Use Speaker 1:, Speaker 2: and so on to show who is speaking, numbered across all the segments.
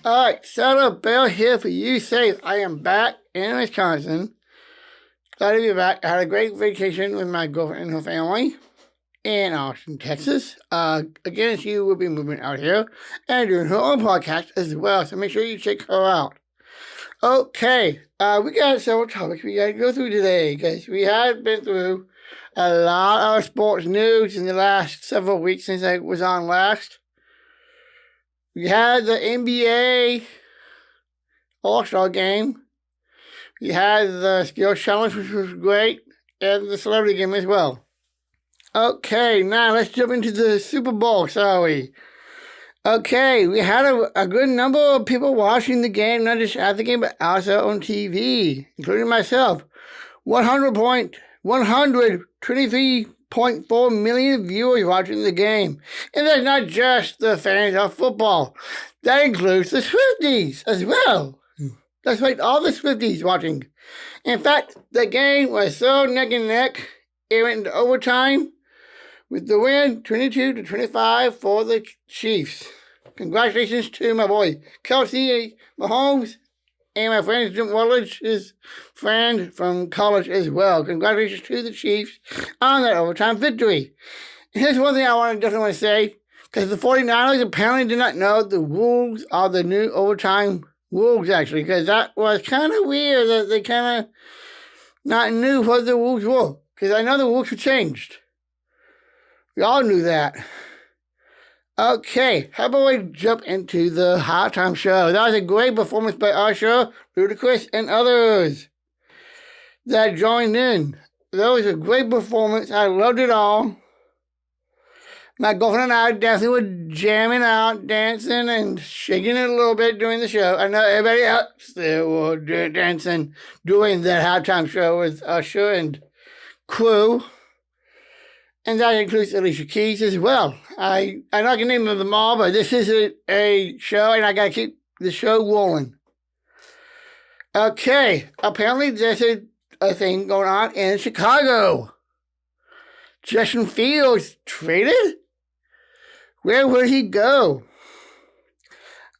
Speaker 1: Alright, Sadler Bell here for USAFE. I am back in Wisconsin. Glad to be back. I had a great vacation with my girlfriend and her family in Austin, Texas. Again, she will be moving out here and doing her own podcast as well, so make sure you check her out. Okay, we got several topics we got to go through today, because we have been through a lot of sports news in the last several weeks since I was on last. We had the NBA All-Star game. We had the Skills Challenge, which was great, and the Celebrity Game as well. Okay, now let's jump into the Super Bowl, shall we? Okay, we had a good number of people watching the game, not just at the game, but also on TV, including myself. 123.4 million viewers watching the game. And that's not just the fans of football. That includes the Swifties as well. That's right, all the Swifties watching. In fact, the game was so neck and neck, it went into overtime with the win 22-25 for the Chiefs. Congratulations to my boy Kelce, Mahomes, and my friend Jim Wallace's friend from college as well. Congratulations to the Chiefs on that overtime victory. And here's one thing I definitely want to say, because the 49ers apparently did not know the rules are the new overtime rules, actually, because that was kind of weird that they kind of not knew what the rules were, because I know the rules were changed. We all knew that. Okay, how about we jump into the halftime show? That was a great performance by Usher, Ludacris, and others that joined in. That was a great performance. I loved it all. My girlfriend and I definitely were jamming out, dancing, and shaking it a little bit during the show. I know everybody else there were dancing during that halftime show with Usher and crew. And that includes Alicia Keys as well. I'm not going to name them all, but this is a show, and I got to keep the show rolling. Okay, apparently there's a thing going on in Chicago. Justin Fields traded? Where would he go?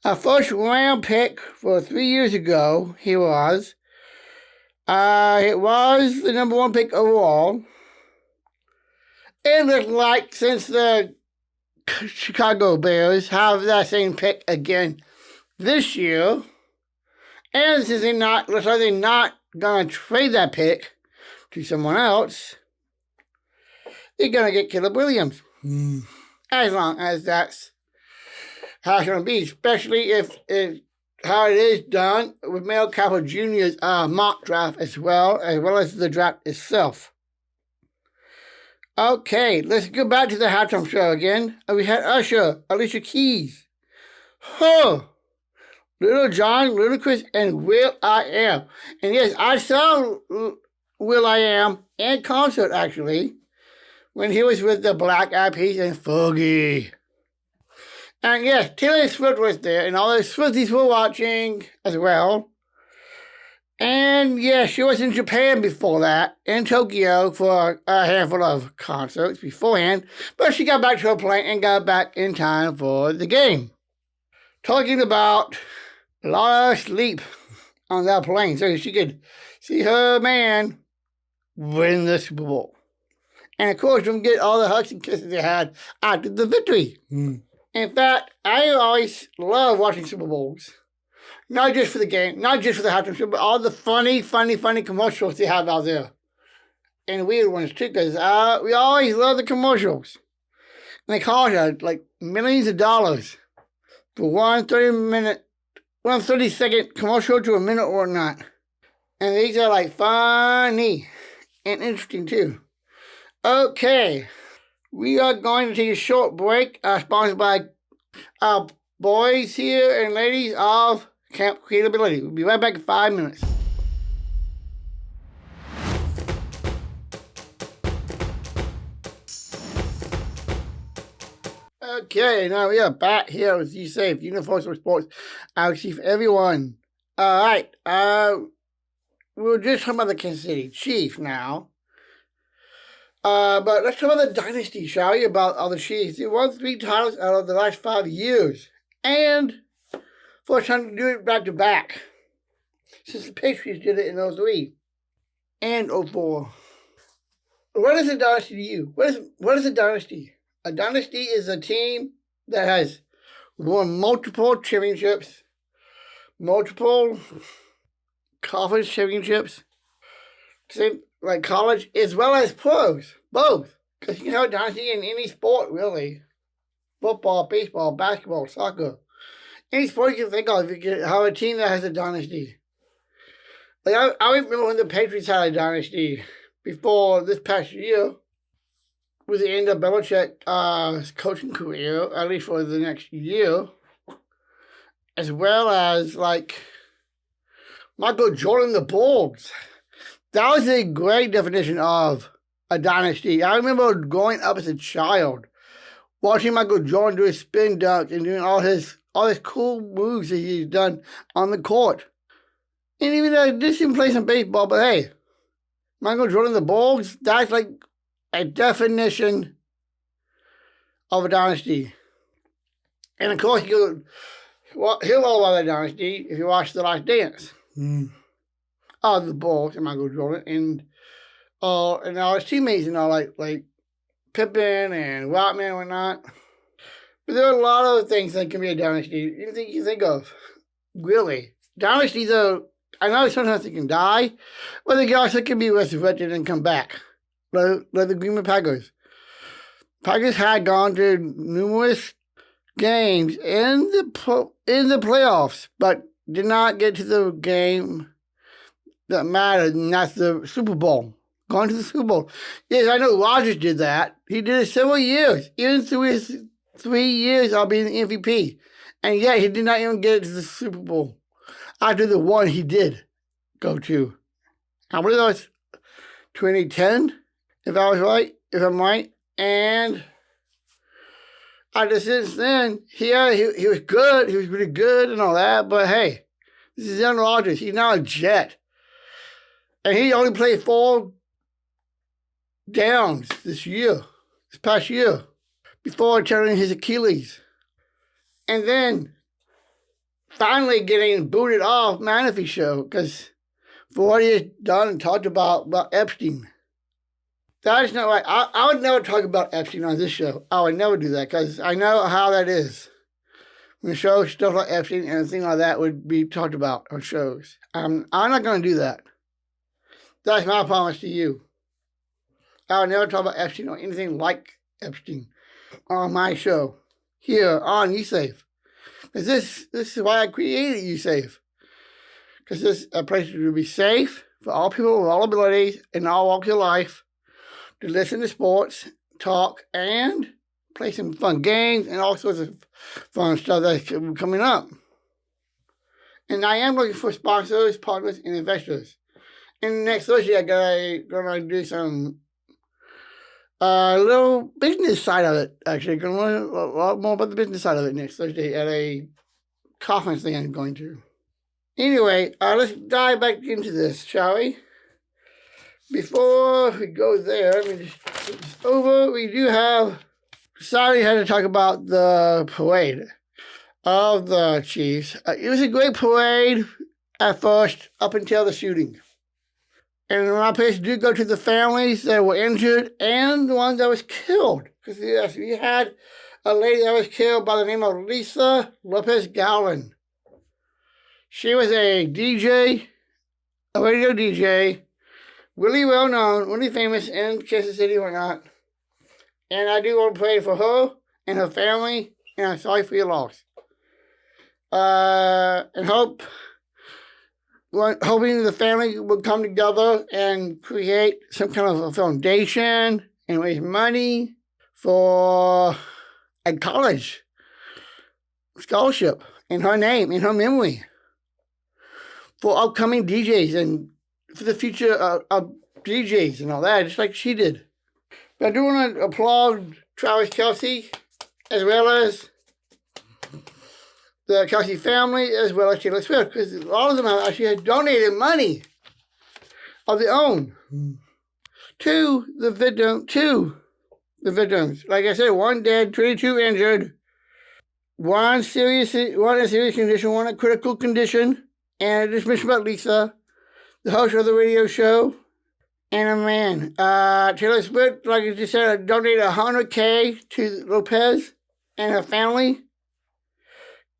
Speaker 1: A first round pick for 3 years ago, he was. It was the number one pick overall. It looks like since the Chicago Bears have that same pick again this year, and since they're not going to trade that pick to someone else, they're going to get Caleb Williams. As long as that's how it's going to be, especially if how it is done with Mel Kappa Jr.'s mock draft as well as the draft itself. Okay, let's go back to the halftime show again. We had Usher, Alicia Keys, Little John, Ludacris, and will.i.am. And yes, I saw will.i.am in concert, actually, when he was with the Black Eyed Peas and Fergie. And yes, Taylor Swift was there, and all the Swifties were watching as well. And yeah, she was in Japan before that, in Tokyo, for a handful of concerts beforehand. But she got back to her plane and got back in time for the game. Talking about a lot of sleep on that plane so she could see her man win the Super Bowl. And of course, don't get all the hugs and kisses they had after the victory. In fact, I always love watching Super Bowls. Not just for the game, not just for the halftime show, but all the funny commercials they have out there. And weird ones too, because we always love the commercials. And they cost like millions of dollars for one 30-second commercial to a minute or not. And these are like funny and interesting too. Okay, we are going to take a short break, sponsored by our boys here and ladies of Camp Creatability. We'll be right back in 5 minutes. Okay, now we are back here with USAFE, Universal Sports Actually for everyone. Alright, we were just talking about the Kansas City Chiefs now. But let's talk about the Dynasty, shall we? About all the Chiefs. They won 3 titles out of the last 5 years. And First time to do it back to back. Since the Patriots did it in 03 and 04. What is a dynasty to you? What is a dynasty? A dynasty is a team that has won multiple championships, multiple conference championships, same like college, as well as pros, both. Because you can have a dynasty in any sport, really. Football, baseball, basketball, soccer. Any sport you can think of, you can have a team that has a dynasty. Like I remember when the Patriots had a dynasty before this past year, with the end of Belichick's coaching career, at least for the next year, as well as like Michael Jordan, the Bulls. That was a great definition of a dynasty. I remember growing up as a child, watching Michael Jordan do his spin dunk and doing all his cool moves that he's done on the court. And even though this didn't play some baseball, but hey, Michael Jordan, the Bulls, that's like a definition of a dynasty. And of course, he'll know about that dynasty if you watch The Last Dance. Of the Bulls and Michael Jordan and all his teammates and all like Pippen and Rodman and whatnot. But there are a lot of things that can be a dynasty. Anything you think of, really. Dynasties are, I know sometimes they can die, but they also can be resurrected and come back. Like the Green Bay Packers. Packers had gone to numerous games in the playoffs, but did not get to the game that mattered, and that's the Super Bowl. Going to the Super Bowl. Yes, I know Rodgers did that. He did it several years, even through his 3 years of being the MVP. And yet, he did not even get to the Super Bowl after the one he did go to. I believe that was 2010, if I'm right. And since then, he was good. He was really good and all that. But hey, this is Aaron Rodgers. He's now a Jet. And he only played 4 downs this past year, before tearing his Achilles. And then finally getting booted off McAfee show because for what he has done and talked about Epstein. That is not right. I would never talk about Epstein on this show. I would never do that because I know how that is. When the show stuff like Epstein and things like that would be talked about on shows. I'm not going to do that. That's my promise to you. I will never talk about Epstein or anything like Epstein on my show here on USAFE. Because this is why I created USAFE. Because this is a place to be safe for all people with all abilities in all walks of life to listen to sports, talk, and play some fun games and all sorts of fun stuff that's coming up. And I am looking for sponsors, partners, and investors. And next Thursday, I'm gonna do some little business side of it. Actually, gonna learn a lot more about the business side of it next Thursday at a conference thing I'm going to. Anyway, let's dive back into this, shall we? Before we go there, let me just put this over. We do have. Sorry, had to talk about the parade of the Chiefs. It was a great parade at first, up until the shooting. And my place did go to the families that were injured and the ones that was killed. Because yes, we had a lady that was killed by the name of Lisa Lopez Gallon. She was a DJ, a radio DJ, really well known, really famous in Kansas City or not. And I do want to pray for her and her family, and I'm sorry for your loss. And hoping the family will come together and create some kind of a foundation and raise money for a college scholarship in her name, in her memory, for upcoming DJs and for the future of DJs and all that, just like she did. But I do want to applaud Travis Kelce, as well as the Kelce family, as well as Taylor Swift, because all of them have actually donated money of their own to the victims. Like I said, 1 dead, 22 injured, one in a serious condition, one in a critical condition. And I just mentioned about Lisa, the host of the radio show, and a man. Taylor Swift, like I just said, donated $100K to Lopez and her family.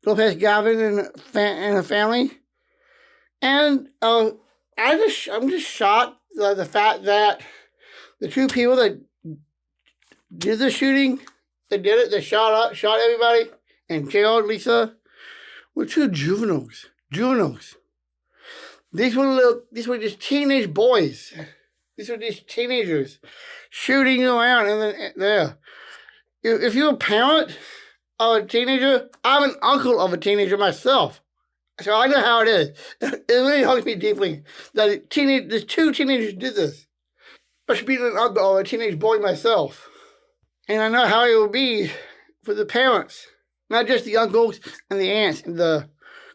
Speaker 1: Lopez Gavin and her family. And I'm just shocked the fact that the two people that did the shooting, that did it, that shot everybody and killed Lisa, were two juveniles. These were just teenage boys. These were just teenagers shooting around there. If you're a parent of a teenager, I'm an uncle of a teenager myself. So I know how it is. It really hurts me deeply that these two teenagers did this. Especially being an uncle of a teenage boy myself. And I know how it will be for the parents. Not just the uncles and the aunts and the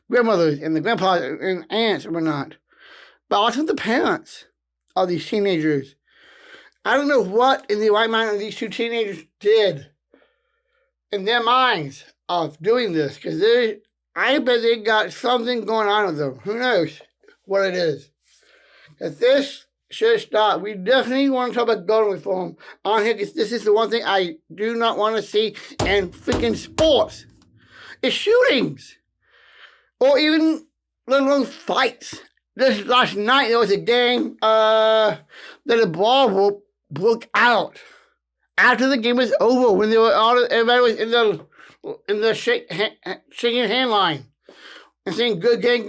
Speaker 1: grandmothers and the grandpas and aunts and whatnot. But also the parents of these teenagers. I don't know what in the right mind of these two teenagers did in their minds of doing this. Because I bet they got something going on with them. Who knows what it is. Because this should stop. We definitely want to talk about gun reform on here. Because this is the one thing I do not want to see in freaking sports. It's shootings. Or even let alone fights. This last night there was a game that a brawl broke out. After the game was over, when everybody was in the shaking hand line and saying good game.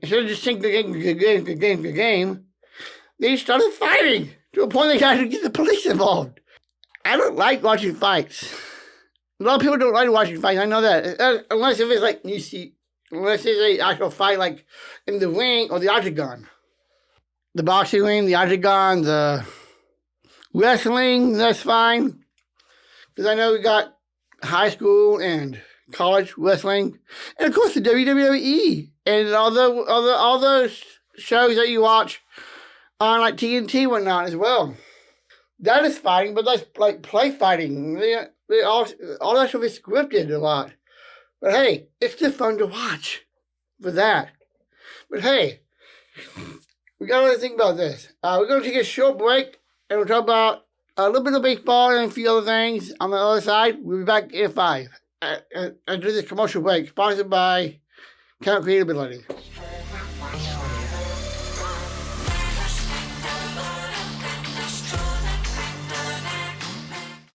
Speaker 1: Instead of just saying good game, they started fighting to a point they had to get the police involved. I don't like watching fights. A lot of people don't like watching fights. I know that. Unless if it's like unless it's an actual fight like in the ring or the octagon. The boxing ring, the octagon, the wrestling, that's fine. Because I know we got high school and college wrestling. And of course the WWE. And all those shows that you watch on like TNT and whatnot as well. That is fighting, but that's like play fighting. All that stuff is scripted a lot. But hey, it's just fun to watch for that. But hey, we got to think about this. We're going to take a short break and we'll talk about a little bit of baseball and a few other things on the other side. We'll be back in 5. After this commercial break, sponsored by Count Creatability.